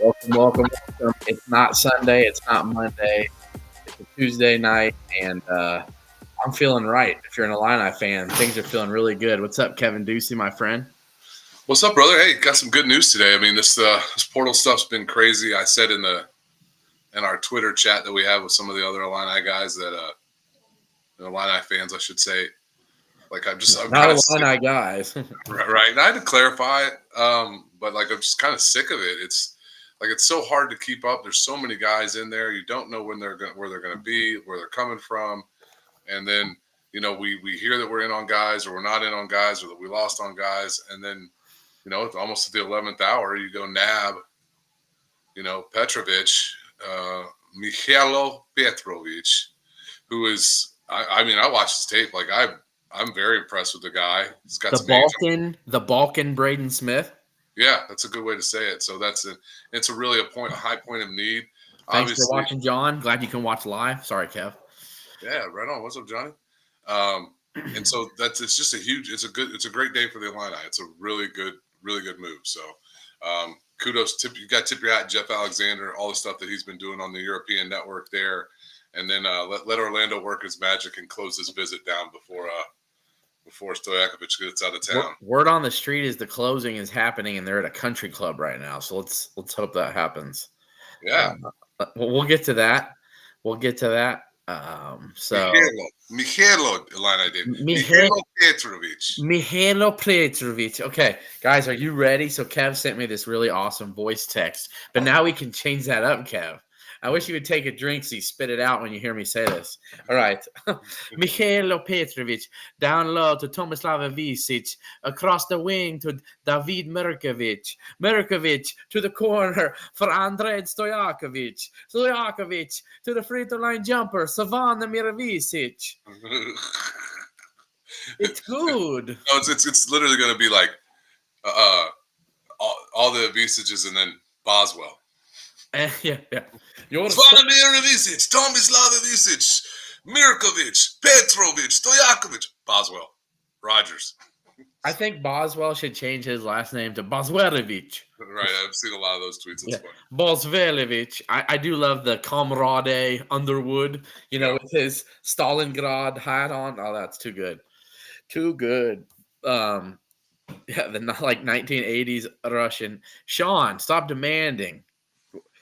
Welcome. It's not Sunday. It's not Monday. It's a Tuesday night, and I'm feeling right. If you're an Illini fan, things are feeling really good. What's up, Kevin Ducey, my friend? What's up, brother? Hey, got some good news today. I mean, this portal stuff's been crazy. I said in our Twitter chat that we have with some of the other Illini guys that Illini fans, I should say. Like I'm not Illini guys, right? And I had to clarify it, but like I'm just kind of sick of it. It's so hard to keep up. There's so many guys in there. You don't know where they're going to be, where they're coming from, and then we hear that we're in on guys or we're not in on guys or that we lost on guys, and then it's almost at the 11th hour. You go nab, Petrovic, Mihailo Petrovic, who is, I watched his tape. Like I'm very impressed with the guy. He's got the Balkan Braden Smith. Yeah, that's a good way to say it. So it's really a high point of need. Thanks for watching, John. Glad you can watch live. Sorry, Kev. Yeah, right on. What's up, Johnny? And so it's a great day for the Illini. It's a really good move. So kudos. You got to tip your hat, Jeff Alexander, all the stuff that he's been doing on the European network there. And then let Orlando work his magic and close this visit down before Stojakovic gets out of town. Word on the street is the closing is happening, and they're at a country club right now. So let's hope that happens. Yeah, we'll get to that. Mihailo Petrovic. Mihailo Petrovic. Okay, guys, are you ready? So Kev sent me this really awesome voice text, but now we can change that up, Kev. I wish you would take a drink so you spit it out when you hear me say this. All right. Mihailo Petrovic, down low to Tomislav Ivicic, across the wing to David Mirkovic. Mirkovic to the corner for Andrej Stojakovic. Stojakovic to the free-throw-line jumper, Savannah Mirovicic. It's good. No, it's literally going to be like all the Ivicics and then Boswell. Yeah. Zvonimir Ivicic, Tomislav Ivicic, Mirkovic, Petrovic, Stojakovic, Boswell, Rogers. I think Boswell should change his last name to Boswellovic. Right, I've seen a lot of those tweets. That's funny. Boswellovic. I do love the Comrade Underwood, with his Stalingrad hat on. Oh, that's too good. Too good. The 1980s Russian. Sean, stop demanding.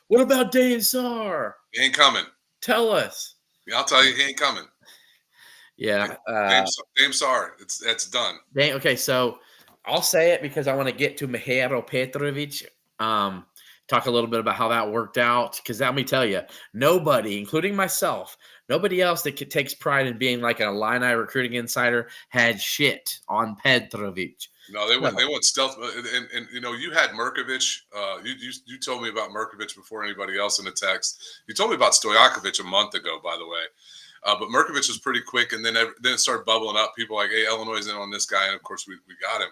What about Dame Sar? He ain't coming. Tell us. Yeah, I'll tell you, he ain't coming. Yeah. Dame Sar, it's done. Okay, so I'll say it because I want to get to Mihailo Petrovic. Talk a little bit about how that worked out. Because let me tell you, nobody, including myself, nobody else that takes pride in being like an Illini recruiting insider had shit on Petrovic. No, they went stealth, and you had Mirkovic. You told me about Mirkovic before anybody else in the text. You told me about Stojakovic a month ago, by the way. But Mirkovic was pretty quick, and then it started bubbling up. People like, hey, Illinois is in on this guy, and of course we got him.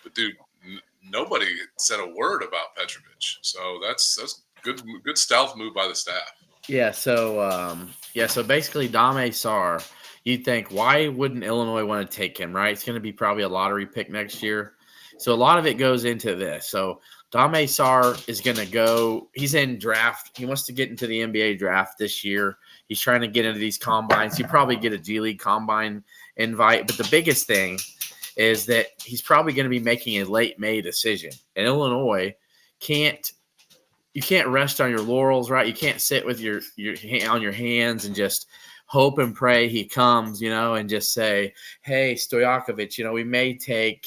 But dude, nobody said a word about Petrovic, so that's good stealth move by the staff. Yeah. So basically, Dame Sar. You'd think, why wouldn't Illinois want to take him, right? It's going to be probably a lottery pick next year. So a lot of it goes into this. So Dame Sar is going to go – he's in draft. He wants to get into the NBA draft this year. He's trying to get into these combines. He'll probably get a G League combine invite. But the biggest thing is that he's probably going to be making a late May decision. And Illinois you can't rest on your laurels, right? You can't sit with your on your hands and just – hope and pray he comes, and just say, hey, Stojakovic, we may take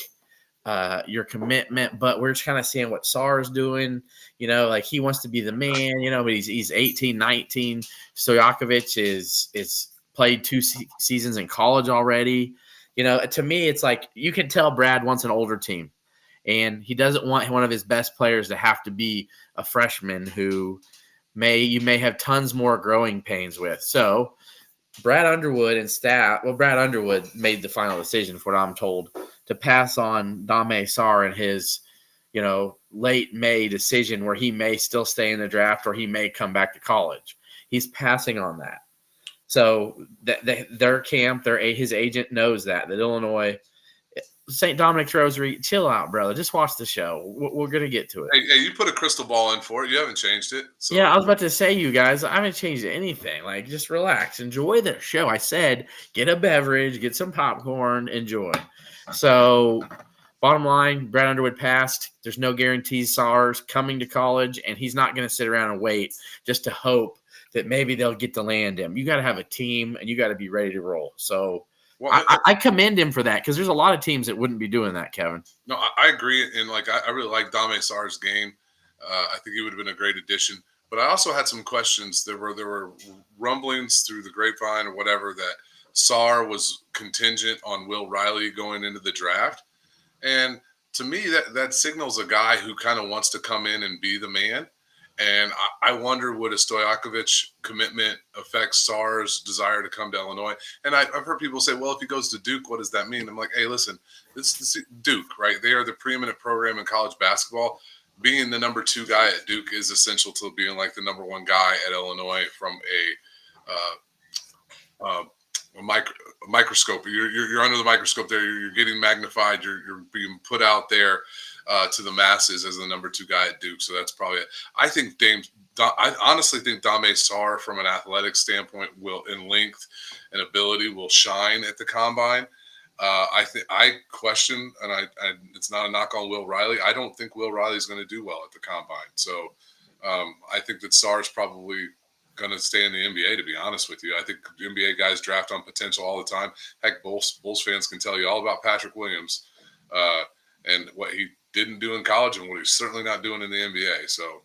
your commitment, but we're just kind of seeing what Sar's doing. Like he wants to be the man, but he's 18, 19. Stojakovic is played 2 seasons in college already. To me, it's like you can tell Brad wants an older team, and he doesn't want one of his best players to have to be a freshman who you may have tons more growing pains with. So Brad Underwood and staff. Well, Brad Underwood made the final decision, for what I'm told, to pass on Dame Sar and his, late May decision where he may still stay in the draft or he may come back to college. He's passing on that. So their camp, his agent knows that Illinois St. Dominic's Rosary. Chill out, brother. Just watch the show. We're going to get to it. Hey, you put a crystal ball in for it. You haven't changed it. So. Yeah, I was about to say, you guys, I haven't changed anything. Like, just relax. Enjoy the show. I said, get a beverage, get some popcorn, enjoy. So, bottom line, Brad Underwood passed. There's no guarantees SAR's coming to college, and he's not going to sit around and wait just to hope that maybe they'll get to land him. You got to have a team, and you got to be ready to roll. So, well, I commend him for that because there's a lot of teams that wouldn't be doing that, Kevin. No, I agree. And, I really like Dame Sarr's game. I think he would have been a great addition. But I also had some questions. There were rumblings through the grapevine or whatever that Sarr was contingent on Will Riley going into the draft. And to me, that signals a guy who kind of wants to come in and be the man. And I wonder, would a Stojakovic commitment affect Sarr's desire to come to Illinois? And I've heard people say, well, if he goes to Duke, what does that mean? I'm like, hey, listen, this is Duke, right? They are the preeminent program in college basketball. Being the number 2 guy at Duke is essential to being like the number 1 guy at Illinois from a microscope. You're under the microscope there. You're getting magnified. You're being put out there to the masses as the number 2 guy at Duke. So that's probably it. I honestly think Dame Sarr, from an athletic standpoint, in length and ability, will shine at the combine. I question, and it's not a knock on Will Riley. I don't think Will Riley is going to do well at the combine. So I think that Sarr is probably going to stay in the NBA, to be honest with you. I think NBA guys draft on potential all the time. Heck, Bulls fans can tell you all about Patrick Williams and what he didn't do in college and what he's certainly not doing in the NBA. So,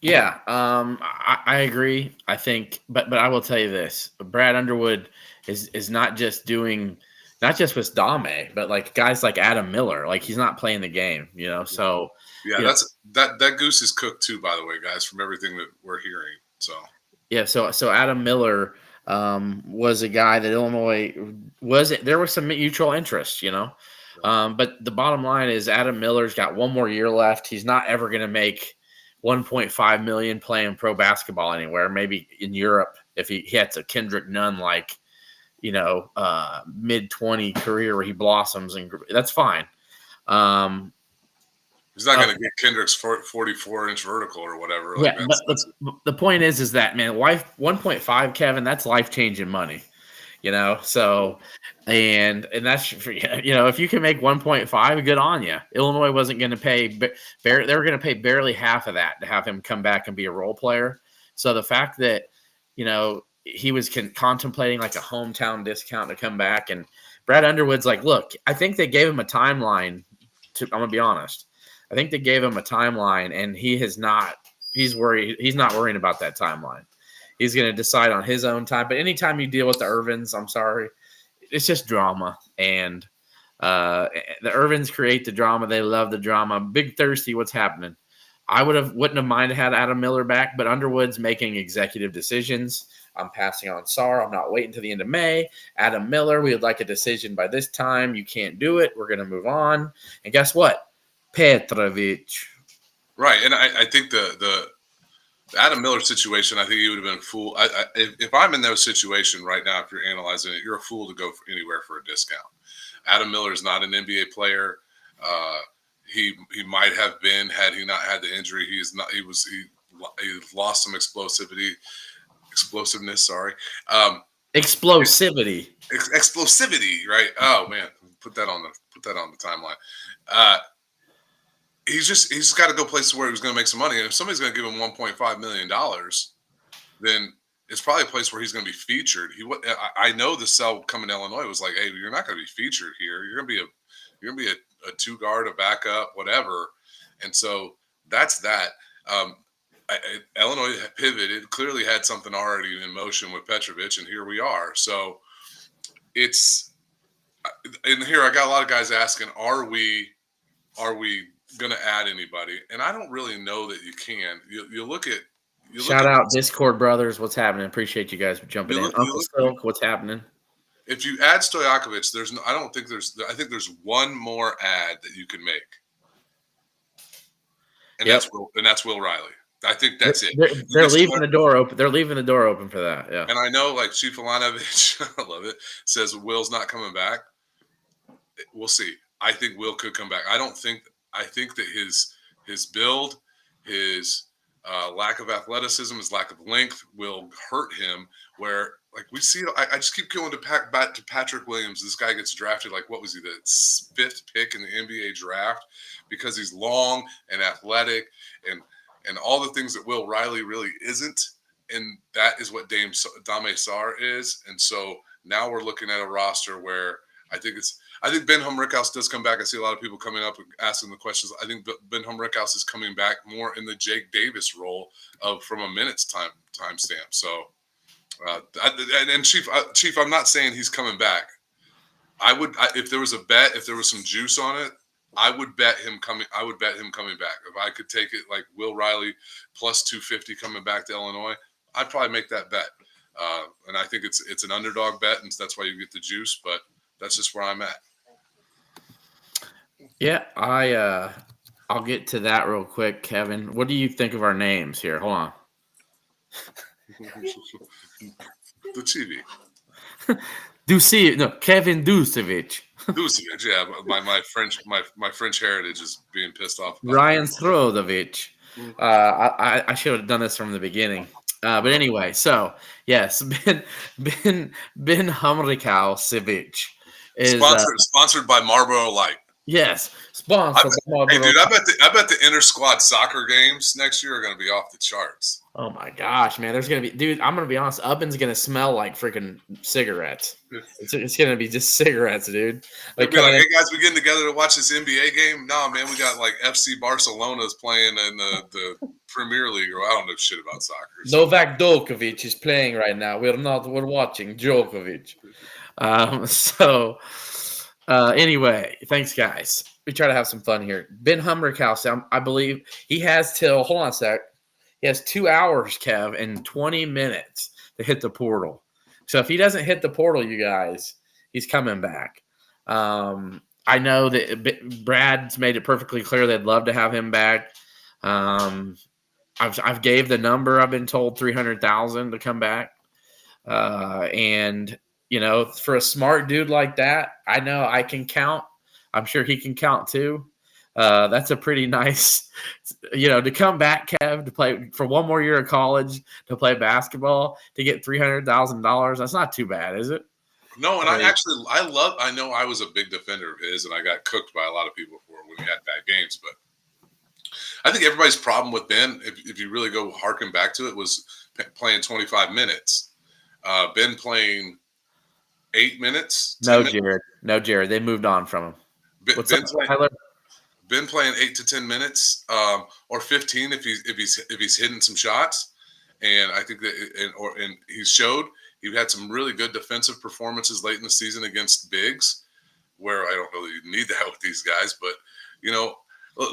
yeah, I agree. I think, but I will tell you this: Brad Underwood is not just with Dame, but like guys like Adam Miller. Like, he's not playing the game, So yeah, that goose is cooked too, by the way, guys, from everything that we're hearing. So yeah, so Adam Miller was a guy that Illinois there was some mutual interest, But the bottom line is Adam Miller's got 1 more year left. He's not ever going to make $1.5 million playing pro basketball anywhere. Maybe in Europe if he hits a Kendrick Nunn mid-20 career where he blossoms, and that's fine. He's not going to get Kendrick's 44-inch vertical or whatever. Yeah, but the point is that, man, 1.5, Kevin, that's life-changing money. So and that's if you can make 1.5, good on you. Illinois wasn't going to pay they were going to pay barely half of that to have him come back and be a role player. So the fact that he was contemplating like a hometown discount to come back, and Brad Underwood's like, look, I think they gave him a timeline. I'm gonna be honest. I think they gave him a timeline, and he's not worrying about that timeline. He's going to decide on his own time. But anytime you deal with the Irvins, I'm sorry, it's just drama. And the Irvins create the drama. They love the drama. Big thirsty, what's happening? I wouldn't have minded had Adam Miller back, but Underwood's making executive decisions. I'm passing on Sarr. I'm not waiting to the end of May. Adam Miller, we would like a decision by this time. You can't do it. We're going to move on. And guess what? Petrovic. Right. And I think the Adam Miller situation, I think he would have been a fool. If I'm in that situation right now, if you're analyzing it, you're a fool to go anywhere for a discount. Adam Miller is not an NBA player. He might have been had he not had the injury. He lost some explosiveness. Sorry. Explosivity. Explosivity. Right. Oh man, put that on the timeline. He's got to go places where he's going to make some money. And if somebody's going to give him $1.5 million, then it's probably a place where he's going to be featured. I know the cell coming to Illinois was like, hey, you're not going to be featured here. You're going to be a 2-guard, a backup, whatever. And so that's that. Illinois pivoted, clearly had something already in motion with Petrovic, and here we are. So it's in here. I got a lot of guys asking, are we going to add anybody? And I don't really know that you can. You look at shout out Discord brothers. What's happening? Appreciate you guys for jumping in. Uncle Silk, what's happening? If you add Stojakovic, I think there's one more add that you can make. And that's Will Riley. I think that's it. They're leaving the door open. They're leaving the door open for that. Yeah. And I know, like Chief Alanovich, I love it, says Will's not coming back. we'll see. I think Will could come back. I think that his build, his lack of athleticism, his lack of length will hurt him. Where like we see, I just keep going back to Patrick Williams. This guy gets drafted like what was he, the 5th pick in the NBA draft because he's long and athletic and all the things that Will Riley really isn't. And that is what Dame Sarr is. And so now we're looking at a roster where I think Ben Rickhouse does come back. I see a lot of people coming up and asking the questions. I think Ben Rickhouse is coming back more in the Jake Davis role from a minutes time stamp. So, Chief, I'm not saying he's coming back. If there was a bet, if there was some juice on it, I would bet him coming back. If I could take it like Will Riley plus 250 coming back to Illinois, I'd probably make that bet. And I think it's an underdog bet, and that's why you get the juice. But that's just where I'm at. Yeah, I'll get to that real quick, Kevin. What do you think of our names here? Hold on. The TV. Kevin Ducevic. Ducevic, yeah. My French heritage is being pissed off. Ryan Throdovic. I should have done this from the beginning. But anyway, so yes, Ben Humrikausevic is sponsored by Marlboro Light. Yes, sponsored by Marlboro. Hey, dude, I bet the inter-squad soccer games next year are going to be off the charts. Oh my gosh, man! There's gonna be, dude. I'm gonna be honest. Ubben's gonna smell like freaking cigarettes. It's gonna be just cigarettes, dude. Like, hey guys, we getting together to watch this NBA game? No, man, we got like FC Barcelona's playing in the Premier League, or I don't know shit about soccer. So. Novak Djokovic is playing right now. We're watching Djokovic. Anyway, thanks guys. We try to have some fun here. Ben Humrikhouse, I believe he has till. Hold on a sec. He has 2 hours, Kev, and 20 minutes to hit the portal. So if he doesn't hit the portal, you guys, he's coming back. I know that Brad's made it perfectly clear they'd love to have him back. I've gave the number. I've been told 300,000 to come back. And you know, for a smart dude like that, I know I can count. I'm sure he can count too. That's a pretty nice, to come back, Kev, to play for one more year of college, to play basketball, to get $300,000. That's not too bad, is it? No, and I know I was a big defender of his, and I got cooked by a lot of people when we had bad games. But I think everybody's problem with Ben, if you really go harken back to it, was playing 25 minutes. Ben playing 8 minutes. No, Jared. They moved on from him. What's up, Tyler? Been playing 8 to 10 minutes, or 15 if he's hitting some shots, and I think that and he showed he had some really good defensive performances late in the season against bigs, where I don't really need that with these guys. But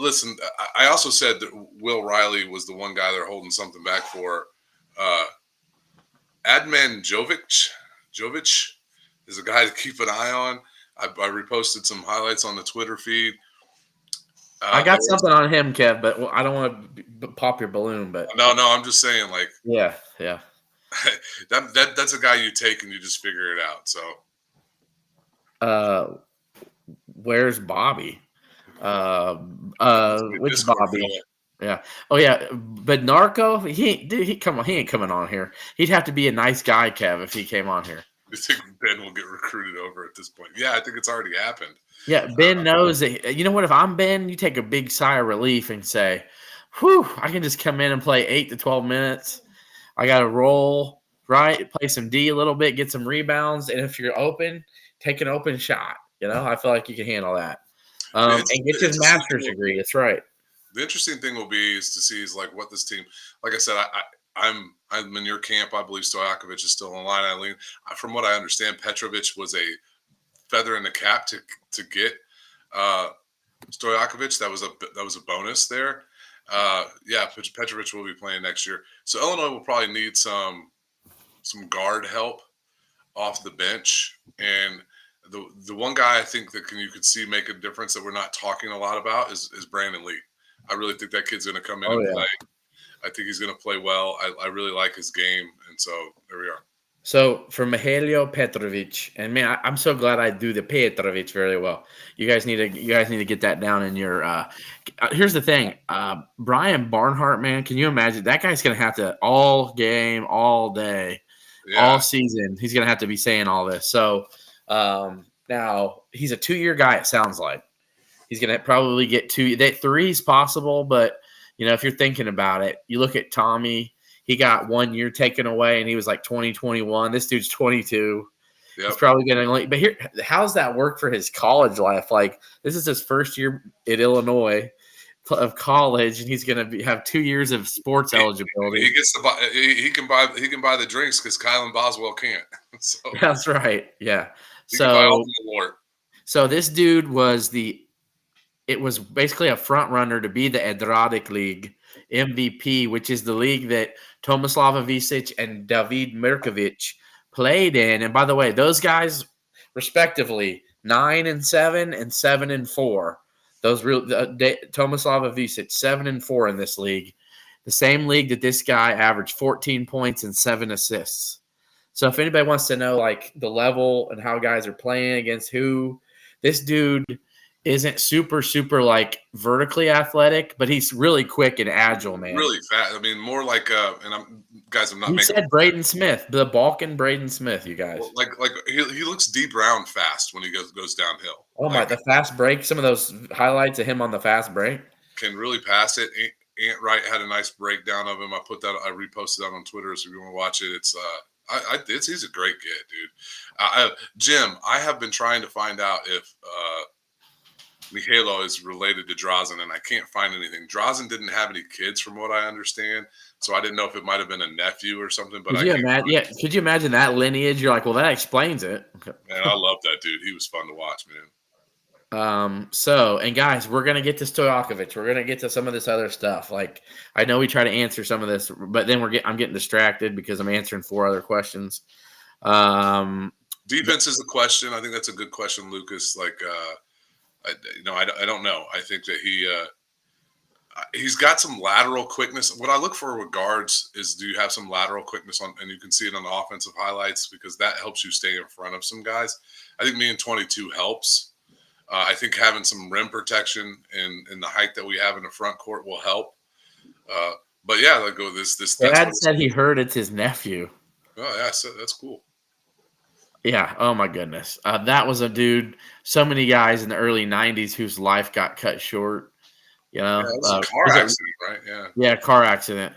listen, I also said that Will Riley was the one guy they're holding something back for. Adman Jovic is a guy to keep an eye on. I reposted some highlights on the Twitter feed. I got something on him, Kev, but I don't want to pop your balloon. But no, I'm just saying, like, yeah, that's a guy you take and you just figure it out. So, where's Bobby? Which Bobby? Yeah. Oh yeah, but Narco, he ain't coming on here. He'd have to be a nice guy, Kev, if he came on here. You think Ben will get recruited over at this point? Yeah, I think it's already happened. Yeah, Ben knows that. You know what? If I'm Ben, you take a big sigh of relief and say, whew, I can just come in and play 8 to 12 minutes. I got to roll, right? Play some D a little bit, get some rebounds. And if you're open, take an open shot. I feel like you can handle that. And get your master's degree. That's right. The interesting thing will be to see like what this team, like I said, I'm in your camp. I believe Stojakovic is still in line. From what I understand, Petrovic was a feather in the cap to get Stojakovic. That was a bonus there. Petrovic will be playing next year. So Illinois will probably need some guard help off the bench. And the one guy I think that you could see make a difference that we're not talking a lot about is Brandon Lee. I really think that kid's going to come in and play. I think he's going to play well. I really like his game, and so there we are. So for Mihailo Petrovic, and man, I'm so glad I do the Petrovic very well. You guys need to get that down in your. Here's the thing, Brian Barnhart, man, can you imagine that guy's gonna have to all game, all day, all Yeah, season. He's gonna have to be saying all this. So now he's a 2-year guy. It sounds like he's gonna probably get two. That three is possible, but if you're thinking about it, you look at Tommy. He got 1 year taken away, and he was like 2021. This dude's 22. He's yep. probably going to. But here, how's that work for his college life? Like, this is his first year at Illinois of college, and he's going to have 2 years of sports eligibility. He gets to buy. He can buy the drinks because Kylan Boswell can't. So That's right. Yeah. he can buy So, Ultimate Wart. so this dude was it was basically a front runner to be the Adriatic League MVP, which is the league that Tomislav Ivicic and David Mirkovic played in. And by the way, those guys, respectively, 9-7 and 7-4. Those Tomislav Ivicic 7-4 in this league, the same league that this guy averaged 14 points and 7 assists. So if anybody wants to know like the level and how guys are playing against who, this dude isn't super like vertically athletic, but he's really quick and agile, man. Really fast. I mean, more like and I'm not He making. said Braden Smith, the Balkan Braden Smith, you guys. Like he looks deep round fast when he goes downhill. Oh my, the fast break. Some of those highlights of him on the fast break. Can really pass it. Ant Wright had a nice breakdown of him. I reposted that on Twitter, so if you want to watch it, it's he's a great kid, dude. Jim, I have been trying to find out if Mihailo is related to Drazen, and I can't find anything. Drazen didn't have any kids, from what I understand, so I didn't know if it might have been a nephew or something. But could you imagine that lineage? You're like, well, that explains it. Man, I love that dude. He was fun to watch, man. And guys, we're gonna get to Stojakovic. We're gonna get to some of this other stuff. Like, I know we try to answer some of this, but then I'm getting distracted because I'm answering 4 other questions. Defense is the question. I think that's a good question, Lucas. Like, I don't know. I think that he's got some lateral quickness. What I look for with guards is, do you have some lateral quickness on, and you can see it on the offensive highlights because that helps you stay in front of some guys. I think being 22 helps. I think having some rim protection and the height that we have in the front court will help. But yeah, like this. Dad said he heard it's his nephew. Oh yeah, so that's cool. Yeah. Oh my goodness. That was a dude. So many guys in the early '90s whose life got cut short. Yeah, it was a car accident, right? Yeah. Yeah, car accident.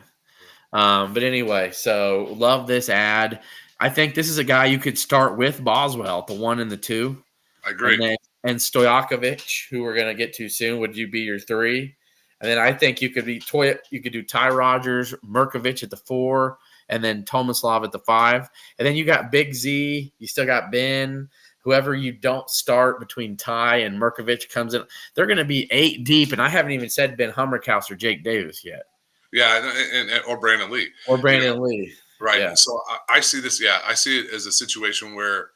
But anyway, so love this ad. I think this is a guy you could start with Boswell, the 1 and the 2. I agree. And Stojakovic, who we're gonna get to soon, would you be your 3? And then I think you could do Ty Rogers, Mirkovic at the 4, and then Tomislav at the 5. And then you got Big Z, you still got Ben, whoever you don't start between Ty and Mirkovic comes in. They're gonna be 8 deep, and I haven't even said Ben Hummerkaus or Jake Davis yet. Yeah, and or Brandon Lee. Lee. Right. Yeah. So I see this. Yeah, I see it as a situation where,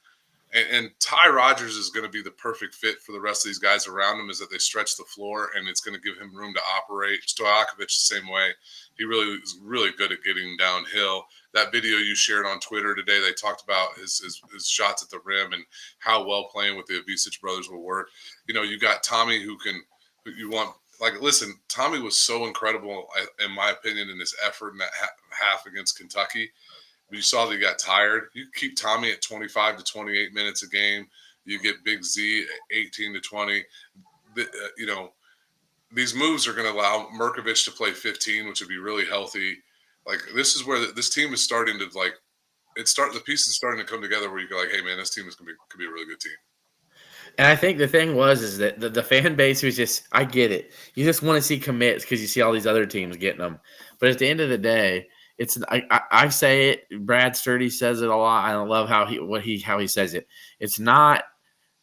and Ty Rogers is going to be the perfect fit for the rest of these guys around him, is that they stretch the floor and it's going to give him room to operate. Stojakovic the same way. He really is really good at getting downhill. That video you shared on Twitter today, they talked about his shots at the rim and how well playing with the Ivicic brothers will work. You got Tommy who you want. Like, listen, Tommy was so incredible, in my opinion, in his effort in that half against Kentucky. But you saw that he got tired. You keep Tommy at 25 to 28 minutes a game. You get Big Z at 18 to 20. These moves are going to allow Mirkovic to play 15, which would be really healthy. Like, this is where this team is starting to, like, the pieces are starting to come together where you go, like, hey, man, this team could be a really good team. And I think the thing is that the fan base was just, I get it. You just want to see commits because you see all these other teams getting them. But at the end of the day, I say it. Brad Sturdy says it a lot. I love how he says it. It's not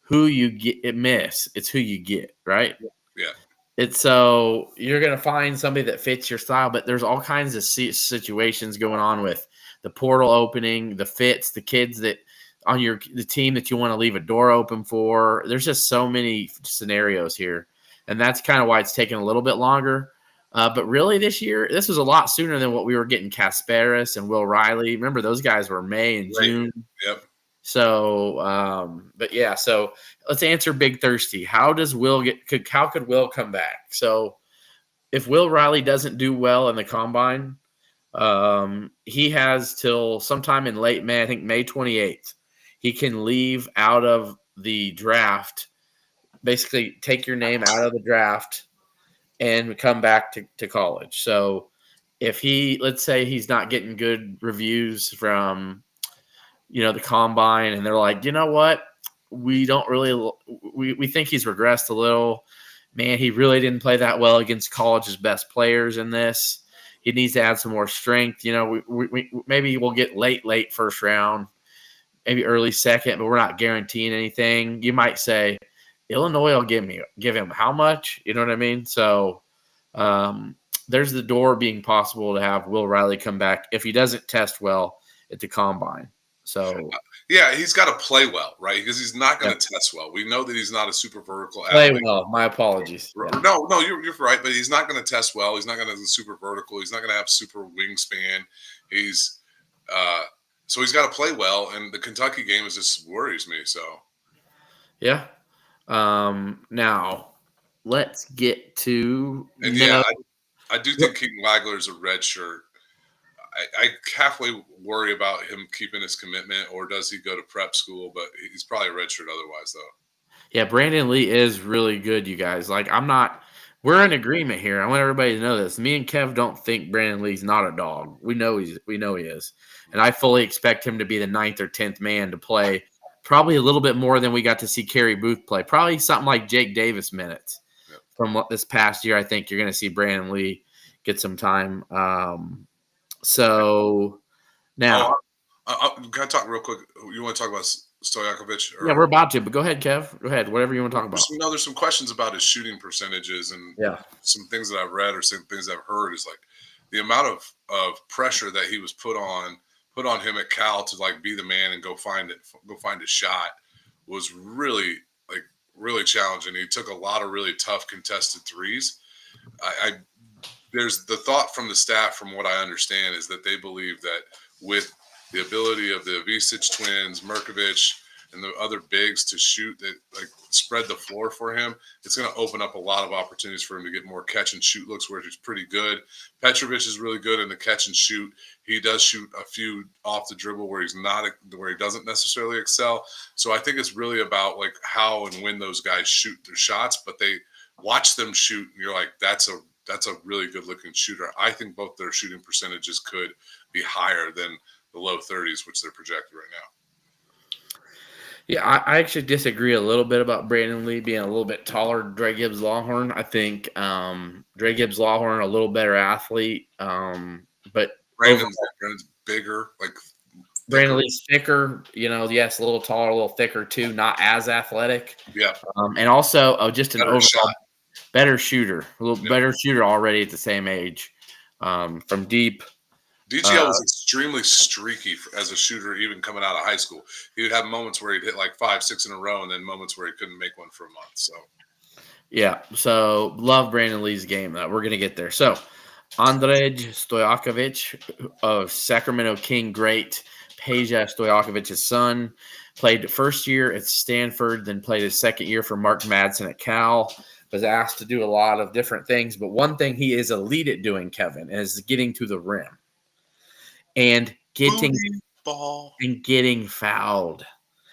who you miss. It's who you get, right? Yeah. It's so you're going to find somebody that fits your style, but there's all kinds of situations going on with the portal opening, the fits, the kids that on the team that you want to leave a door open for. There's just so many scenarios here, and that's kind of why it's taking a little bit longer. But really this year, this was a lot sooner than what we were getting Kasparis and Will Riley. Remember, those guys were May and Right. June. Yep. So, but yeah, so let's answer Big Thirsty. How does Will how could Will come back? So if Will Riley doesn't do well in the combine, he has till sometime in late May, I think May 28th, he can leave out of the draft, basically take your name out of the draft and come back to college. So if let's say he's not getting good reviews from, the combine, and they're like, you know what, we don't really, we think he's regressed a little. Man, he really didn't play that well against college's best players in this. He needs to add some more strength. Maybe we'll get late first round, maybe early second, but we're not guaranteeing anything. You might say Illinois will give him how much? You know what I mean? So there's the door being possible to have Will Riley come back if he doesn't test well at the combine. So yeah, he's got to play well, right? Because he's not going to test well. We know that he's not a super vertical play athlete. well. My apologies. Yeah. No, you're right, but he's not going to test well. He's not going to be super vertical. He's not going to have super wingspan. He's so he's got to play well, and the Kentucky game just worries me. So yeah. Now let's get to I do think Keaton Wagler is a red shirt. I halfway worry about him keeping his commitment, or does he go to prep school? But he's probably a redshirt otherwise, though. Yeah, Brandon Lee is really good, you guys. We're in agreement here. I want everybody to know this. Me and Kev don't think Brandon Lee's not a dog. We know he is. And I fully expect him to be the 9th or 10th man to play probably a little bit more than we got to see Kerry Booth play. Probably something like Jake Davis minutes. Yep. From this past year, I think you're going to see Brandon Lee get some time. So now, can I talk real quick? You want to talk about Stojakovic? Yeah, we're about to, but go ahead, Kev. Go ahead. Whatever you want to talk about. There's some questions about his shooting percentages, and some things that I've read or some things I've heard is like the amount of pressure that he was put on him at Cal to be the man and go find a shot was really challenging. He took a lot of really tough contested threes. There's the thought from the staff, from what I understand, is that they believe that with the ability of the Vicic twins, Merkovic, and the other bigs to shoot, that spread the floor for him, it's going to open up a lot of opportunities for him to get more catch and shoot looks, where he's pretty good. Petrovic is really good in the catch and shoot. He does shoot a few off the dribble where he doesn't necessarily excel. So I think it's really about how and when those guys shoot their shots, but they watch them shoot, and you're like, that's a really good looking shooter. I think both their shooting percentages could be higher than the low 30s, which they're projected right now. Yeah, I actually disagree a little bit about Brandon Lee being a little bit taller than Dre Gibbs Lawhorn. I think Dre Gibbs Lawhorn a little better athlete, but Brandon's bigger, Brandon Lee's thicker. Yes, a little taller, a little thicker too. Not as athletic. Yeah, and also just an overall shot. Better shooter, a little better shooter already at the same age, from deep. DGL was extremely streaky as a shooter, even coming out of high school. He would have moments where he'd hit 5, 6 in a row, and then moments where he couldn't make one for a month. So, yeah. So love Brandon Lee's game. We're going to get there. So, Andrej Stojakovic of Sacramento King great, Peja Stojakovic's son, played the first year at Stanford, then played his second year for Mark Madsen at Cal. Was asked to do a lot of different things, but one thing he is elite at doing, Kevin, is getting to the rim and getting fouled.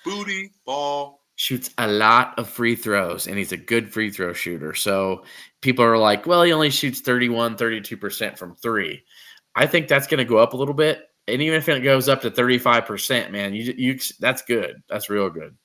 Booty ball. Shoots a lot of free throws, and he's a good free throw shooter. So people are like, well, he only shoots 31, 32% from three. I think that's going to go up a little bit. And even if it goes up to 35%, man, you that's good. That's real good.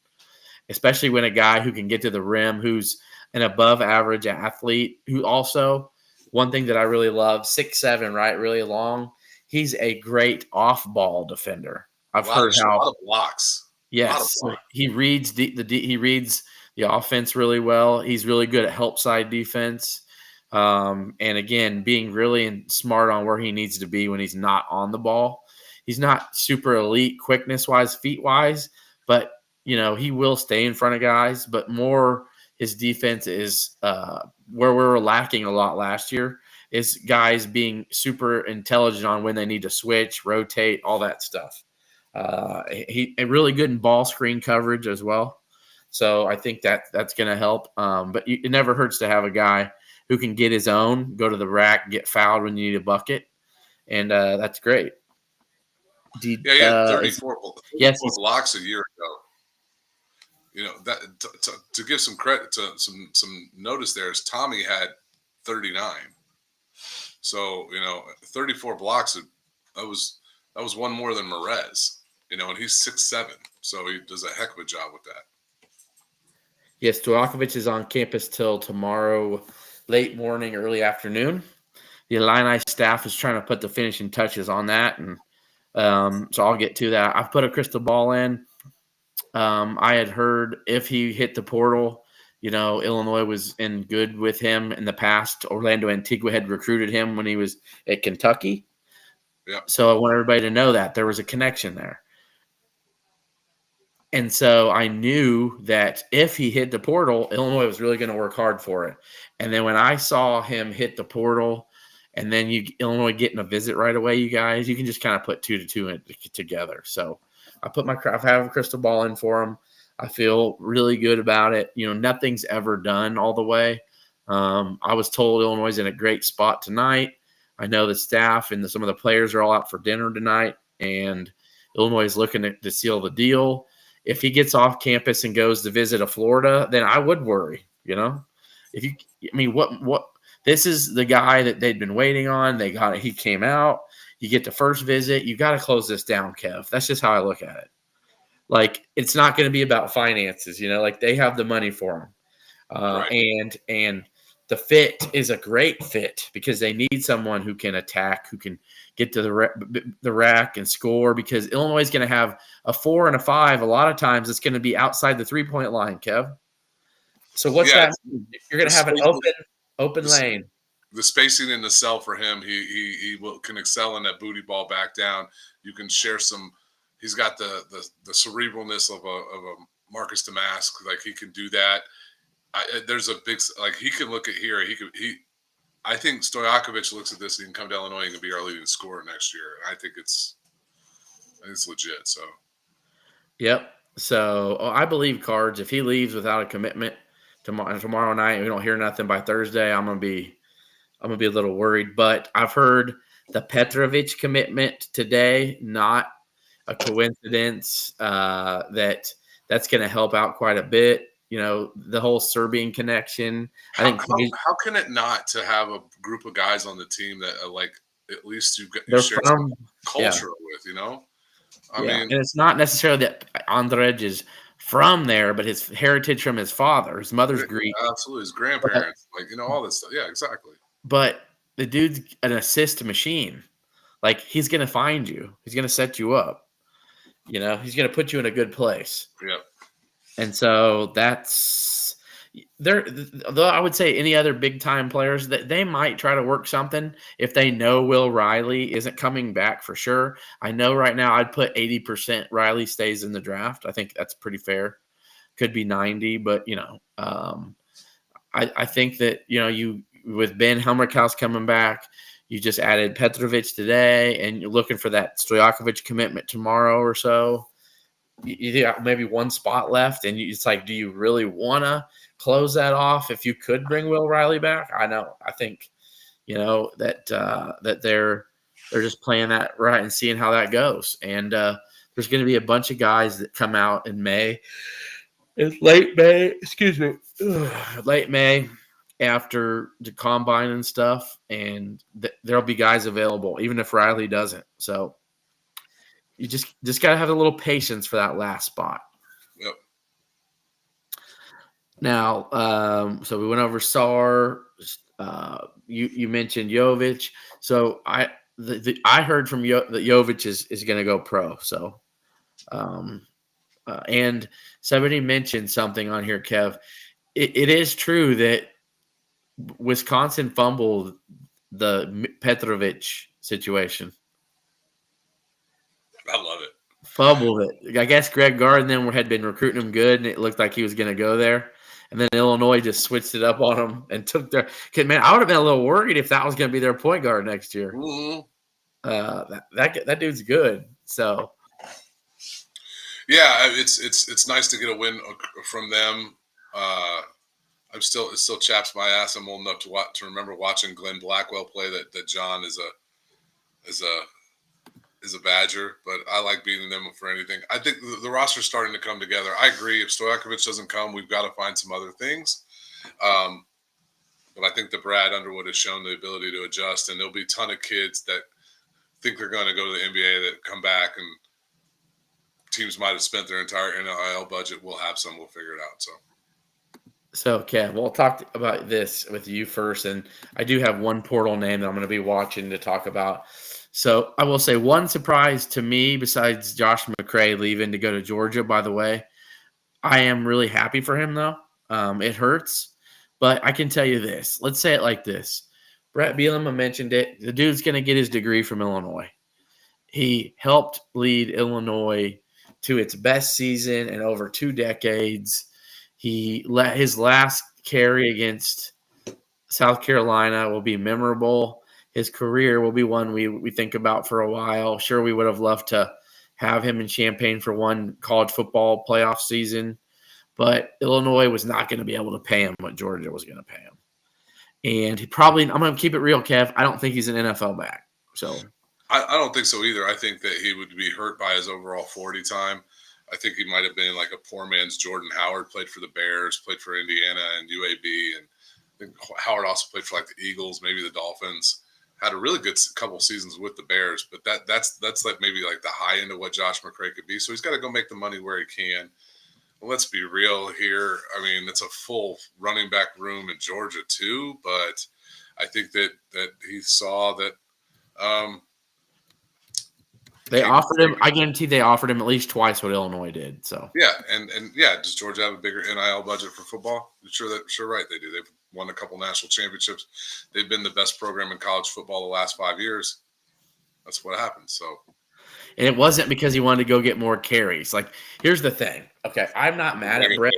Especially when a guy who can get to the rim, who's an above average athlete, who also, one thing that I really love, 6'7", right? Really long. He's a great off ball defender. I've heard a lot of blocks. Yes. He reads he reads the offense really well. He's really good at help side defense. And again, being really smart on where he needs to be when he's not on the ball. He's not super elite quickness wise, feet wise, but he will stay in front of guys, but more his defense is where we were lacking a lot last year. is guys being super intelligent on when they need to switch, rotate, all that stuff. He really good in ball screen coverage as well. So I think that's going to help. But it never hurts to have a guy who can get his own, go to the rack, get fouled when you need a bucket, and that's great. Yeah, he had 34 yes, blocks a year ago. You know that to give some credit to some notice there is Tommy had 39. So 34 blocks. That was one more than Merez. And he's 6'7", so he does a heck of a job with that. Yes, Stojakovic is on campus till tomorrow, late morning, early afternoon. The Illini staff is trying to put the finishing touches on that, and so I'll get to that. I've put a crystal ball in. I had heard if he hit the portal, Illinois was in good with him in the past. Orlando Antigua had recruited him when he was at Kentucky. Yeah. So I want everybody to know that there was a connection there. And so I knew that if he hit the portal, Illinois was really going to work hard for it. And then when I saw him hit the portal and then Illinois getting a visit right away, you guys, you can just kind of put 2 to 2 together. I have a crystal ball in for him. I feel really good about it. Nothing's ever done all the way. I was told Illinois is in a great spot tonight. I know the staff and some of the players are all out for dinner tonight, and Illinois is looking to seal the deal. If he gets off campus and goes to visit a Florida, then I would worry. This is the guy that they'd been waiting on. He came out. You get the first visit. You got to close this down, Kev. That's just how I look at it. Like, it's not going to be about finances, like they have the money for him. Right. And the fit is a great fit because they need someone who can attack, who can get to the rack and score, because Illinois is going to have a 4 and a 5. A lot of times it's going to be outside the 3-point line, Kev. So what's that mean? You're going to have an open lane. The spacing in the cell for him, he can excel in that booty ball back down. You can share some. He's got the cerebralness of a Marcus Domask. Like, he can do that. There's a big, like, he can look at here. I think Stojakovic looks at this and he can come to Illinois and can be our leading scorer next year. And I think it's legit. So. Yep. So I believe Cards. If he leaves without a commitment tomorrow night, and we don't hear nothing by Thursday, I'm gonna be a little worried. But I've heard the Petrovic commitment today, not a coincidence. That's going to help out quite a bit. The whole Serbian connection. How can it not to have a group of guys on the team that are like, at least you share some culture with, I mean, and it's not necessarily that Andrej is from there, but his heritage from his father, his mother's Greek. Absolutely. His grandparents, all this stuff. Yeah, exactly. But the dude's an assist machine. Like, he's going to find you. He's going to set you up. He's going to put you in a good place. Yep. And so that's there. Though I would say any other big time players that they might try to work something if they know Will Riley isn't coming back for sure. I know right now I'd put 80% Riley stays in the draft. I think that's pretty fair. Could be 90, but I think that you with Ben Helmerkaus coming back. You just added Petrovic today, and you're looking for that Stojakovic commitment tomorrow or so. You got maybe one spot left, and it's like, do you really want to close that off if you could bring Will Riley back? I know. I think, that they're just playing that right and seeing how that goes. And there's going to be a bunch of guys that come out in May. It's late May. After the combine and stuff, and there'll be guys available, even if Riley doesn't. So you just got to have a little patience for that last spot. Yep. Now, so we went over Sar. You mentioned Jovic. So I heard from that Jovic is going to go pro. So, and somebody mentioned something on here, Kev. It is true that Wisconsin fumbled the Petrovic situation. I love it. Fumbled it. I guess Greg Gard and them had been recruiting him good, and it looked like he was going to go there. and then Illinois just switched it up on them and took their – man, I would have been a little worried if that was going to be their point guard next year. Mm-hmm. That dude's good. So – yeah, it's nice to get a win from them. It still chaps my ass. I'm old enough to remember watching Glenn Blackwell play. That John is a Badger, but I like beating them for anything. I think the roster's starting to come together. I agree. If Stojakovic doesn't come, we've got to find some other things. But I think that Brad Underwood has shown the ability to adjust, and there'll be a ton of kids that think they're going to go to the NBA that come back, and teams might have spent their entire NIL budget. We'll have some. We'll figure it out. So, Kev, we'll talk about this with you first, and I do have one portal name that I'm going to be watching to talk about. So, I will say one surprise to me, besides Josh McCray leaving to go to Georgia, by the way. I am really happy for him, though. It hurts, but I can tell you this. Let's say it like this. Brett Bielema mentioned it. The dude's going to get his degree from Illinois. He helped lead Illinois to its best season in over 2 decades. He let his last carry against South Carolina will be memorable. His career will be one we think about for a while. Sure, we would have loved to have him in Champaign for one college football playoff season, but Illinois was not going to be able to pay him what Georgia was going to pay him. And I'm going to keep it real, Kev. I don't think he's an NFL back. So I don't think so either. I think that he would be hurt by his overall 40 time. I think he might have been like a poor man's Jordan Howard, played for the Bears, played for Indiana and UAB. And I think Howard also played for like the Eagles, maybe the Dolphins. Had a really good couple seasons with the Bears, but that's like maybe like the high end of what Josh McCray could be. So he's got to go make the money where he can. Well, let's be real here. I mean, it's a full running back room in Georgia too, but I think that he saw that they offered him. I guarantee they offered him at least twice what Illinois did. So yeah, and yeah, does Georgia have a bigger NIL budget for football? Sure, right, they do. They've won a couple national championships. They've been the best program in college football the last 5 years. That's what happened. So, and it wasn't because he wanted to go get more carries. Like, here's the thing. Okay, I'm not mad at Brett.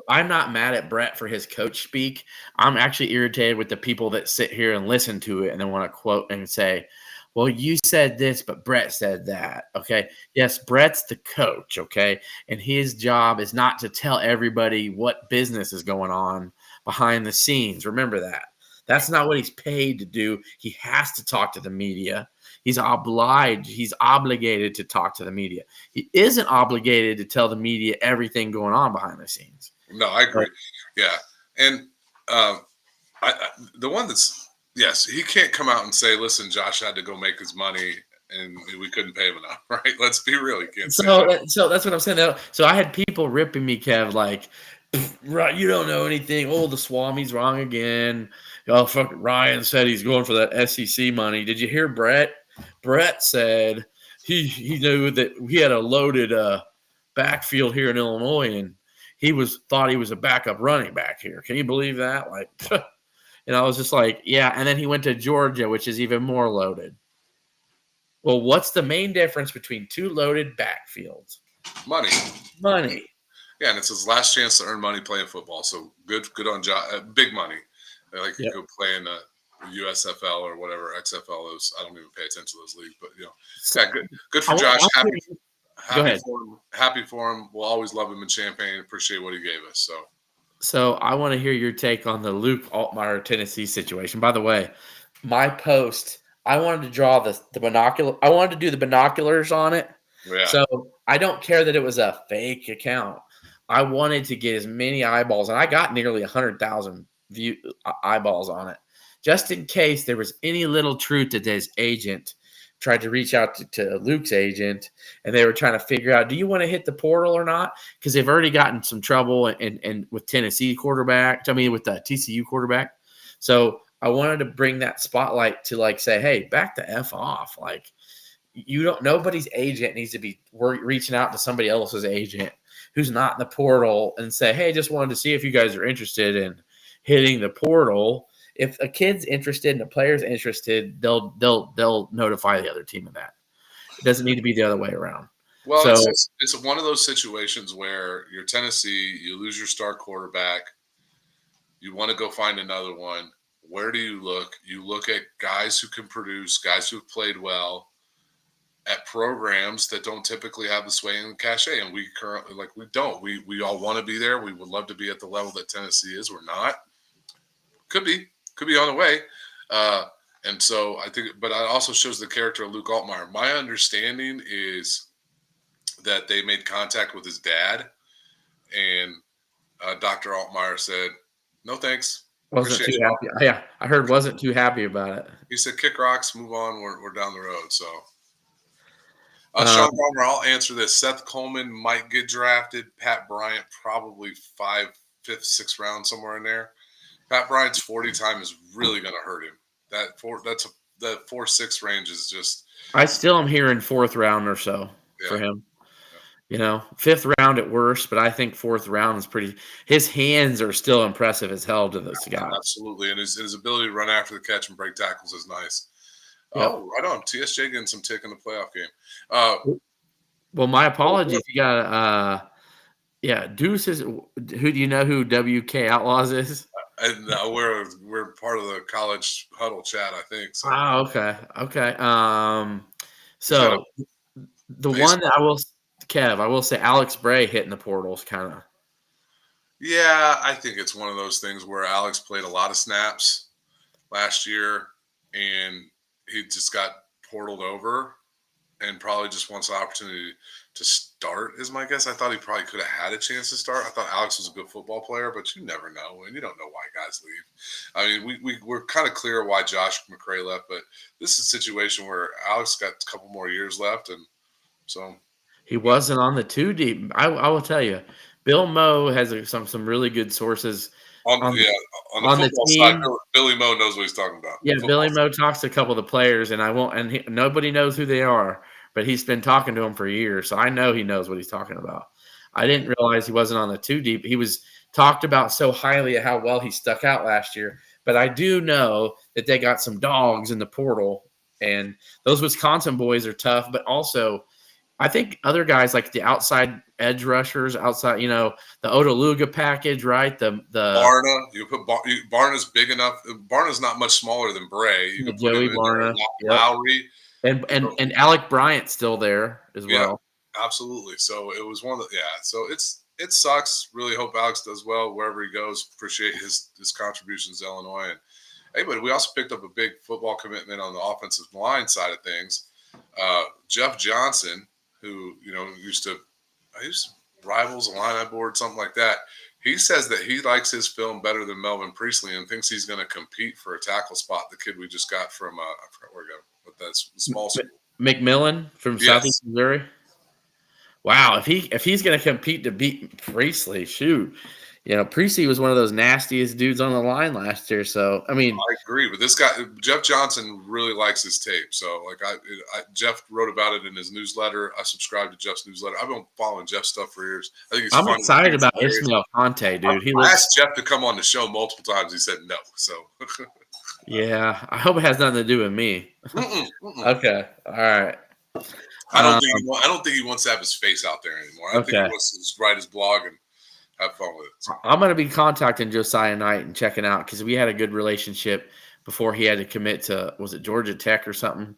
I'm not mad at Brett for his coach speak. I'm actually irritated with the people that sit here and listen to it and then want to quote and say, well, you said this, but Brett said that, okay? Yes, Brett's the coach, okay? And his job is not to tell everybody what business is going on behind the scenes. Remember that. That's not what he's paid to do. He has to talk to the media. He's obligated to talk to the media. He isn't obligated to tell the media everything going on behind the scenes. No, I agree. Yeah. And the one that's – yes, he can't come out and say, listen, Josh had to go make his money and we couldn't pay him enough, right? Let's be real. He can't say that. So that's what I'm saying. So I had people ripping me, Kev, like, right, you don't know anything. Oh, the Swami's wrong again. Oh, fuck, Ryan said he's going for that SEC money. Did you hear Brett? Brett said he knew that he had a loaded backfield here in Illinois, and he thought he was a backup running back here. Can you believe that? Like, and I was just like, yeah. And then he went to Georgia, which is even more loaded. Well, what's the main difference between two loaded backfields? Money. Yeah, and it's his last chance to earn money playing football. So good on Josh. Big money. Like you go play in the USFL or whatever XFL is. I don't even pay attention to those leagues, but yeah, good for Josh. Happy for him. We'll always love him in Champaign. Appreciate what he gave us. So I want to hear your take on the Luke Altmire, Tennessee situation. By the way, my post, I wanted to draw the binocular. I wanted to do the binoculars on it. Yeah. So I don't care that it was a fake account. I wanted to get as many eyeballs, and I got nearly 100,000 eyeballs on it, just in case there was any little truth that his agent tried to reach out to Luke's agent, and they were trying to figure out, do you want to hit the portal or not? Because they've already gotten some trouble and with Tennessee quarterback. I mean, with the TCU quarterback. So I wanted to bring that spotlight to like say, hey, back the F off. Like nobody's agent needs to be reaching out to somebody else's agent who's not in the portal and say, hey, just wanted to see if you guys are interested in hitting the portal. If a kid's interested and a player's interested, they'll notify the other team of that. It doesn't need to be the other way around. Well, it's one of those situations where you're Tennessee, you lose your star quarterback, You want to go find another one. Where do you look? You look at guys who can produce, guys who have played well at programs that don't typically have the sway and cachet. And we currently, we don't. We all want to be there. We would love to be at the level that Tennessee is. We're not. Could be on the way. And so I think, but it also shows the character of Luke Altmire. My understanding is that they made contact with his dad, and Dr. Altmire said, "No thanks." Wasn't too happy. Yeah, I heard wasn't too happy about it. He said, "Kick rocks, move on. We're down the road." So, Sean Palmer, I'll answer this. Seth Coleman might get drafted. Pat Bryant probably 5th, 6th round, somewhere in there. Pat Bryant's 40 time is really going to hurt him. That 4-6 range is just. I still am hearing 4th round or so for him. Yeah. 5th round at worst, but I think 4th round is pretty. His hands are still impressive as hell to this guy. Absolutely, and his ability to run after the catch and break tackles is nice. Yep. Oh, right on. TSJ getting some tick in the playoff game. Well, my apologies. You got Deuce is. Who do you know who WK Outlaws is? And we're part of the college huddle chat, I think. So. Oh, okay. So the one that I will say Alex Bray hitting the portals kind of. Yeah, I think it's one of those things where Alex played a lot of snaps last year, and he just got portaled over, and probably just wants an opportunity to start, is my guess. I thought he probably could have had a chance to start. I thought Alex was a good football player, but you never know, and you don't know why guys leave. I mean, we're kind of clear why Josh McCray left, but this is a situation where Alex got a couple more years left, and so he wasn't on the 2 deep. I will tell you, Bill Moe has some really good sources. On the football side, Billy Moe knows what he's talking about. Yeah, Billy Moe talks to a couple of the players, and nobody knows who they are, but he's been talking to them for years, so I know he knows what he's talking about. I didn't realize he wasn't on the 2 deep. He was talked about so highly of how well he stuck out last year, but I do know that they got some dogs in the portal, and those Wisconsin boys are tough, but also I think other guys like the outside edge rushers, the Otaluga package, right? The Barna, you put Barna's big enough. Barna's not much smaller than Bray. You can Joey Barna, Lowry, and Alec Bryant's still there as well. Absolutely. So it was one of the So it sucks. Really hope Alex does well wherever he goes. Appreciate his contributions to Illinois. And hey, but we also picked up a big football commitment on the offensive line side of things. Jeff Johnson, who used to Rivals, Illini board, something like that. He says that he likes his film better than Melvin Priestley and thinks he's going to compete for a tackle spot. The kid we just got from I forgot where to go, but that's small school. McMillan from Southeast Missouri. Wow, if he's going to compete to beat Priestley, shoot. Priestley was one of those nastiest dudes on the line last year. So, I mean, I agree with this guy. Jeff Johnson really likes his tape. So, Jeff wrote about it in his newsletter. I subscribe to Jeff's newsletter. I've been following Jeff's stuff for years. I think I'm excited about Ismail Conte, dude. I asked Jeff to come on the show multiple times. He said no. So, yeah, I hope it has nothing to do with me. Okay, all right. I don't think he wants to have his face out there anymore. I think he wants to just write his blog and have fun with it. So. I'm going to be contacting Josiah Knight and checking out because we had a good relationship before he had to commit to, was it Georgia Tech or something?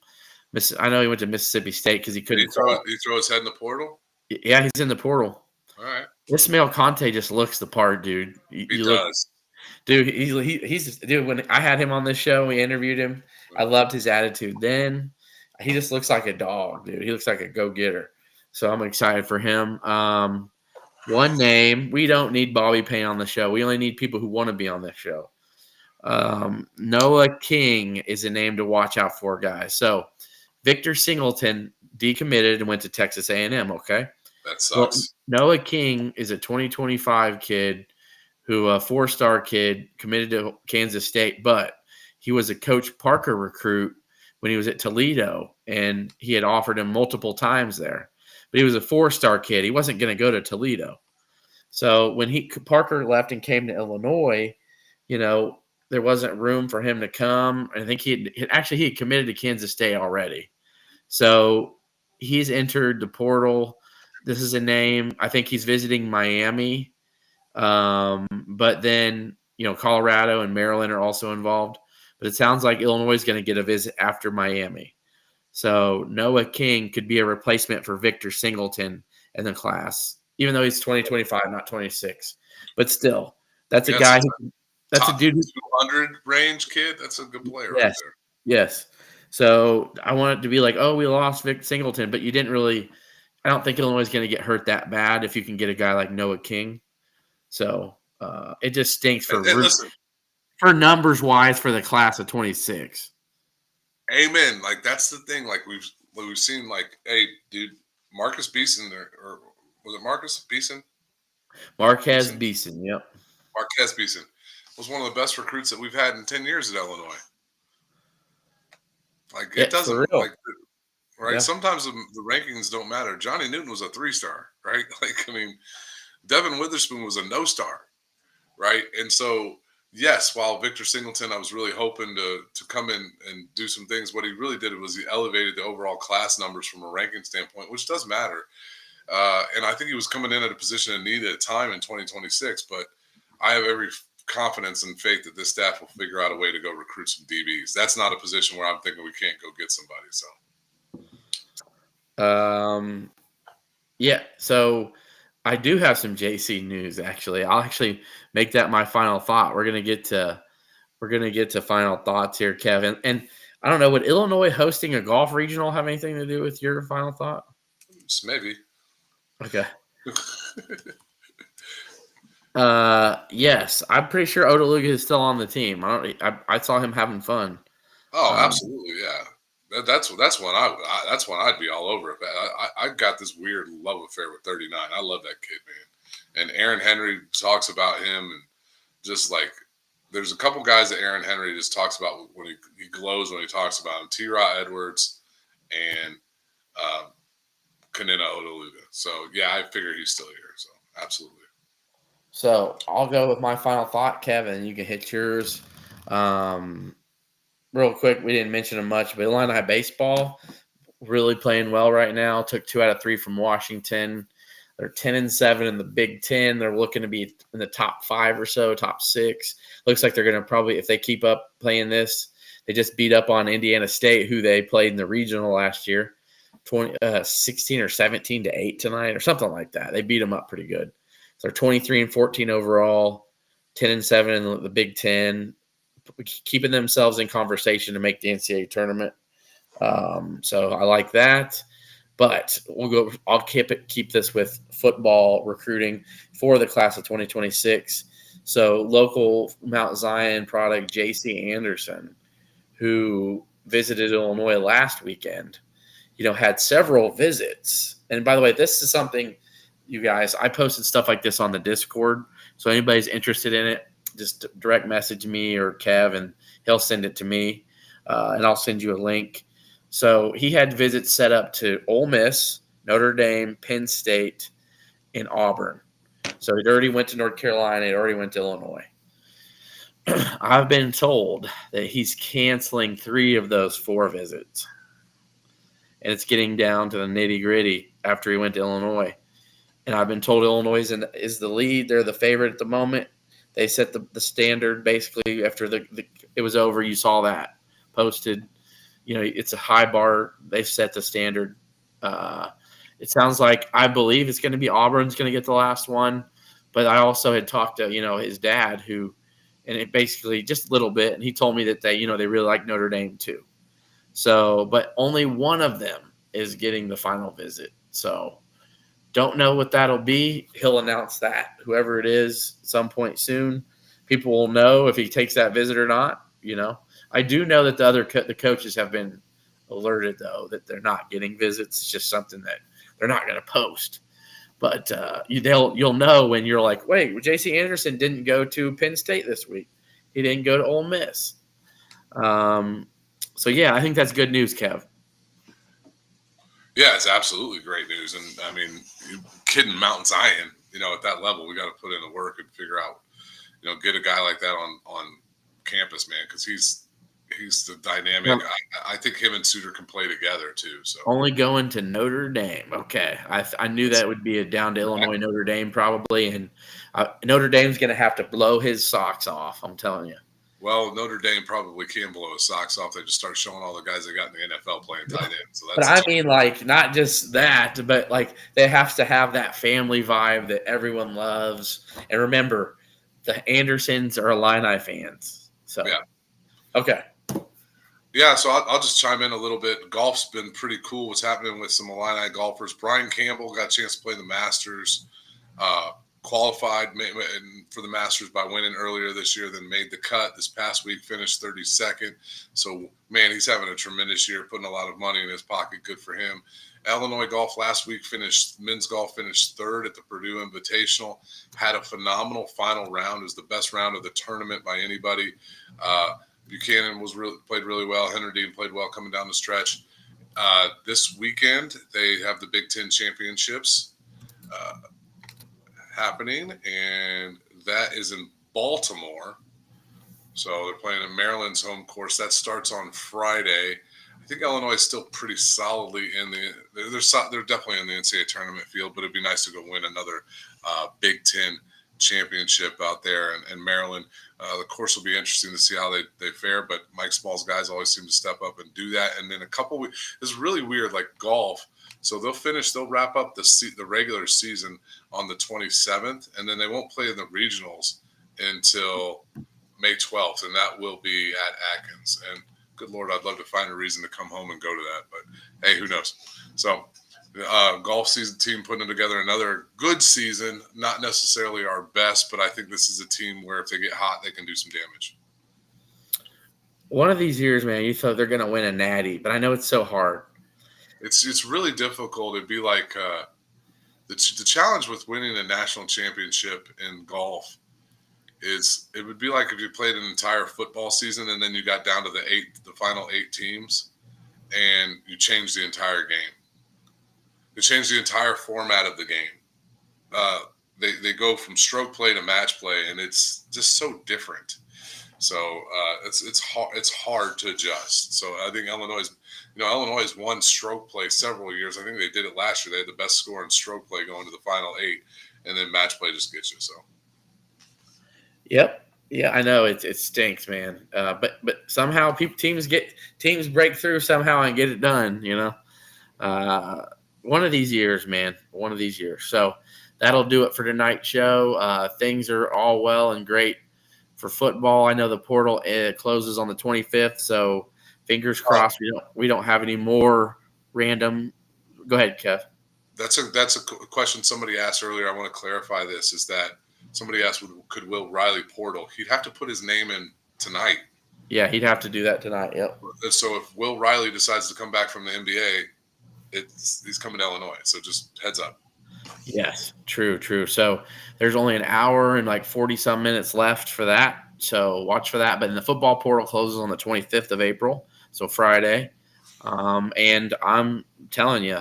I know he went to Mississippi State because he couldn't. Did he throw his head in the portal? Yeah, he's in the portal. All right. Ismail Conte just looks the part, dude. He does. Dude, he's when I had him on this show, we interviewed him. I loved his attitude. Then he just looks like a dog, dude. He looks like a go-getter. So I'm excited for him. One name, we don't need Bobby Payne on the show. We only need people who want to be on this show. Noah King is a name to watch out for, guys. So Victor Singleton decommitted and went to Texas A&M, okay? That sucks. Well, Noah King is a 2025 kid who a 4-star kid committed to Kansas State, but he was a Coach Parker recruit when he was at Toledo, and he had offered him multiple times there. But he was a 4-star kid. He wasn't going to go to Toledo. So when Parker left and came to Illinois, there wasn't room for him to come. I think he had committed to Kansas State already. So he's entered the portal. This is a name. I think he's visiting Miami. But then Colorado and Maryland are also involved. But it sounds like Illinois is going to get a visit after Miami. So Noah King could be a replacement for Victor Singleton in the class, even though he's 2025, not 26. But still, that's a guy. That's a top dude. 200 range kid. That's a good player right there. Yes. So I want it to be like, oh, we lost Vic Singleton, but you didn't really. I don't think Illinois is going to get hurt that bad if you can get a guy like Noah King. So it just stinks for numbers wise for the class of 26. Amen. Like that's the thing. Like we've seen. Like, hey, dude, Marcus Beeson, or was it Marcus Beeson? Marquez Beeson. Yep. Marquez Beeson was one of the best recruits that we've had in 10 years at Illinois. Like it doesn't like. Right. Yeah. Sometimes the rankings don't matter. Johnny Newton was a 3-star, right? Like, I mean, Devin Witherspoon was a no-star, right? And so, yes, while Victor Singleton, I was really hoping to come in and do some things. What he really did was he elevated the overall class numbers from a ranking standpoint, which does matter. And I think he was coming in at a position of need at a time in 2026. But I have every confidence and faith that this staff will figure out a way to go recruit some DBs. That's not a position where I'm thinking we can't go get somebody. So. Yeah, so I do have some JC news actually. I'll actually make that my final thought. We're gonna get to final thoughts here, Kevin. And I don't know, would Illinois hosting a golf regional have anything to do with your final thought? Maybe. Okay. Yes, I'm pretty sure Odaluga is still on the team. I saw him having fun. Oh, absolutely, yeah. That's one I'd be all over. I got this weird love affair with 39. I love that kid, man. And Aaron Henry talks about him, and just like there's a couple guys that Aaron Henry just talks about when he glows when he talks about him. T-Raw Edwards and Kanina Odaluga. So yeah, I figure he's still here. So absolutely. So I'll go with my final thought, Kevin. You can hit yours. Real quick, we didn't mention them much, but Illini baseball really playing well right now. Took 2 out of 3 from Washington. They're 10-7 in the Big Ten. They're looking to be in the top 5 or so, top 6. Looks like they're going to probably, if they keep up playing this, they just beat up on Indiana State, who they played in the regional last year, 16 or 17-8 tonight, or something like that. They beat them up pretty good. So they're 23-14 overall, 10-7 in the Big Ten. Keeping themselves in conversation to make the NCAA tournament. So I like that. But I'll keep this with football recruiting for the class of 2026. So local Mount Zion product J.C. Anderson, who visited Illinois last weekend, had several visits. And by the way, this is something, you guys, I posted stuff like this on the Discord. So anybody's interested in it, just direct message me or Kev, and he'll send it to me, and I'll send you a link. So he had visits set up to Ole Miss, Notre Dame, Penn State, and Auburn. So he already went to North Carolina. He already went to Illinois. I've been told that he's canceling 3 of those 4 visits, and it's getting down to the nitty-gritty after he went to Illinois. And I've been told Illinois is the lead. They're the favorite at the moment. They set the standard basically after it was over. You saw that posted. It's a high bar. They've set the standard. It sounds like I believe it's going to be Auburn's going to get the last one. But I also had talked to his dad, and it basically just a little bit, and he told me that they really like Notre Dame too. So, but only one of them is getting the final visit. So. Don't know what that'll be. He'll announce that, whoever it is, at some point soon. People will know if he takes that visit or not. I do know that the coaches have been alerted, though, that they're not getting visits. It's just something that they're not going to post. But you'll know when you're like, wait, J.C. Anderson didn't go to Penn State this week. He didn't go to Ole Miss. So, yeah, I think that's good news, Kev. Yeah, it's absolutely great news. And, I mean, kidding Mount Zion, at that level, we got to put in the work and figure out, get a guy like that on campus, man, because He's the dynamic. Well, I think him and Suter can play together too. So only going to Notre Dame. Okay, I knew that would be a down to Illinois Notre Dame probably, and Notre Dame's going to have to blow his socks off. I'm telling you. Well, Notre Dame probably can blow his socks off. They just start showing all the guys they got in the NFL playing tight end. So But that's I mean, like, not just that, but like they have to have that family vibe that everyone loves. And remember, the Andersons are Illini fans. So, yeah. Okay. Yeah, so I'll just chime in a little bit. Golf's been pretty cool. What's happening with some Illini golfers? Brian Campbell got a chance to play the Masters. Qualified for the Masters by winning earlier this year, then made the cut this past week, finished 32nd. So, man, he's having a tremendous year, putting a lot of money in his pocket. Good for him. Illinois golf last week men's golf finished third at the Purdue Invitational. Had a phenomenal final round. It was the best round of the tournament by anybody. Buchanan played really well. Henry played well coming down the stretch. This weekend, they have the Big Ten Championships happening, and that is in Baltimore. So they're playing in Maryland's home course. That starts on Friday. I think Illinois is still pretty solidly they're definitely in the NCAA tournament field, but it'd be nice to go win another Big Ten championship out there in Maryland. The course will be interesting to see how they fare, but Mike Small's guys always seem to step up and do that. And then a couple weeks, it's really weird, like golf. So they'll wrap up the regular season on the 27th, and then they won't play in the regionals until May 12th, and that will be at Atkins. And good Lord, I'd love to find a reason to come home and go to that, but hey, who knows? So golf season team putting together another good season, not necessarily our best, but I think this is a team where if they get hot, they can do some damage. One of these years, man, you thought they're going to win a natty, but I know it's so hard. It's really difficult. It'd be like the challenge with winning a national championship in golf is it would be like if you played an entire football season and then you got down to the final 8 teams and you changed the entire game. They changed the entire format of the game. They go from stroke play to match play, and it's just so different. So it's hard to adjust. So I think Illinois has won stroke play several years. I think they did it last year. They had the best score in stroke play going to the final 8, and then match play just gets you. So. Yep. Yeah, I know it stinks, man. But somehow teams break through somehow and get it done. One of these years, man. One of these years. So that'll do it for tonight's show. Things are all well and great for football. I know the portal closes on the 25th, so fingers crossed we don't have any more random. Go ahead, Kev. That's a question somebody asked earlier. I want to clarify this. Is that somebody asked, could Will Riley portal? He'd have to put his name in tonight. Yeah, he'd have to do that tonight. Yep. So if Will Riley decides to come back from the NBA, he's coming to Illinois. So just heads up. Yes, true. So there's only an hour and like 40-some minutes left for that. So watch for that. But the football portal closes on the 25th of April, so Friday. And I'm telling you,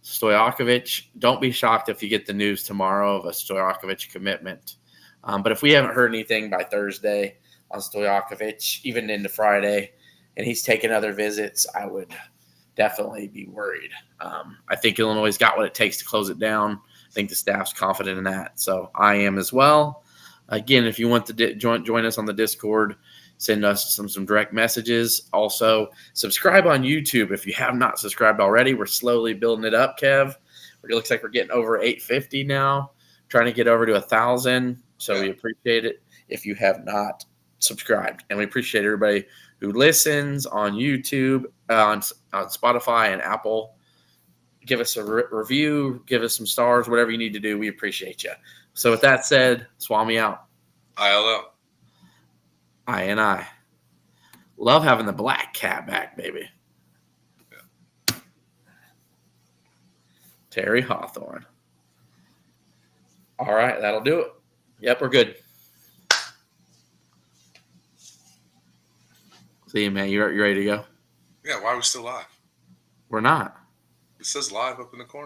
Stojakovic, don't be shocked if you get the news tomorrow of a Stojakovic commitment. But if we haven't heard anything by Thursday on Stojakovic, even into Friday, and he's taking other visits, I would definitely be worried. I think Illinois has got what it takes to close it down. I think the staff's confident in that. So I am as well. Again, if you want to join us on the Discord, send us some direct messages. Also, subscribe on YouTube if you have not subscribed already. We're slowly building it up, Kev. It looks like we're getting over 850 now, trying to get over to 1,000. So we appreciate it if you have not subscribed. And we appreciate everybody who listens on YouTube, on Spotify and Apple. Give us a review, give us some stars, whatever you need to do. We appreciate you. So with that said, Swami out. ILL. I. Love having the black cat back, baby. Yeah. Terry Hawthorne. All right, that'll do it. Yep, we're good. See you, man. You ready to go? Yeah, why are we still live? We're not. It says live up in the corner.